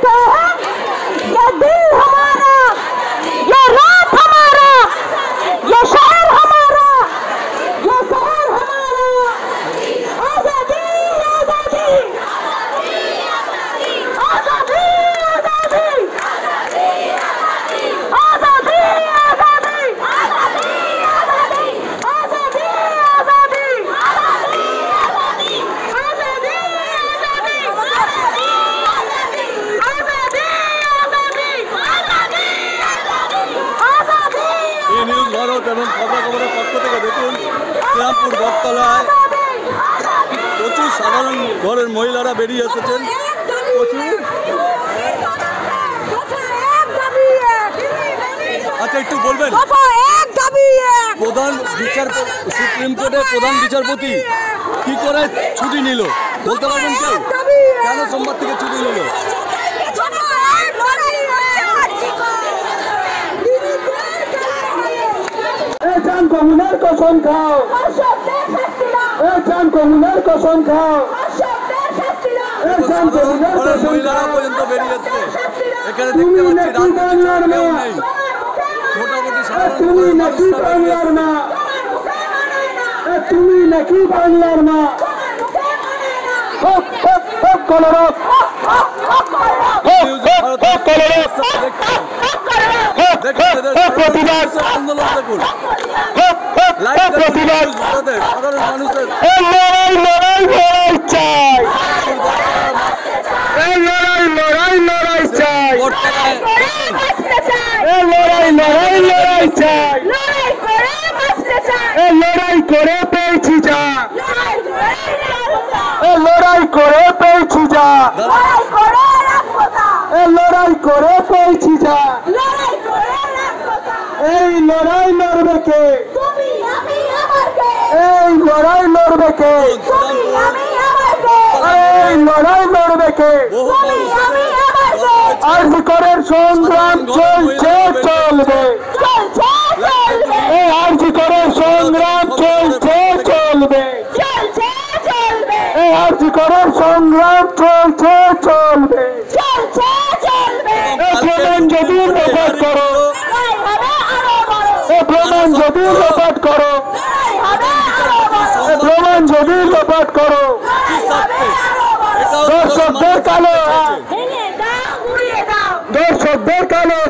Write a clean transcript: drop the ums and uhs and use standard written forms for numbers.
कहते हैं ये दिल हमारा, ये रात हमारा, ये शहर हमारा, ये शहर हमारा। आजादी आजादी आजादी आजादी आजादी এবং খবর খবরের পক্ষ থেকে দেখুন শ্রীরামপুর বটতলায় প্রচুর সাধারণ ঘরের মহিলারা বেরিয়ে এসেছেন। প্রচুর আচ্ছা একটু বলবেন প্রধান বিচারপতি সুপ্রিম কোর্টের প্রধান বিচারপতি কি করে ছুটি নিল বলতে পারবেন কেউ? কেন সোমবার থেকে ছুটি নিল? কমুনার কসম খাও, কমুনার কসম খাও। মহিলারা পর্যন্ত বেরিয়েছে এখানে দেখতে পাচ্ছি রাজনীতির কেউ নেই, মোটামুটি তুমি নাকি বাংলার মা, তুমি নাকি বাংলার মা। প্রতিবাদ আন্দোলন দেখুন সাধারণ মানুষের লড়াই লড়াই লড়াই চাই, লড়াই লড়াই লড়াই চাই, লড়াই লড়াই লড়াই চাই, লড়াই করে পেয়েছি যা, লড়াই করে পেয়েছি যা, লড়াই করে পেয়েছি যা। এই লড়াই লড়বে কে? এই লড়াই লড়বে কে? এই লড়াই লড়বে কে? আরজিকরের সংগ্রাম চলছে চলবে, এই আরজিকরের সংগ্রাম চলছে চলবে, এই আরজিকরের সংগ্রাম চলছে চলবে। প্রমাণ যদি রেকর্ড করো, প্রমাণ যদি রেকর্ড করো, প্রমাণ যদি রেকর্ড করো। দর্শকদের কালো, দর্শকদের কালো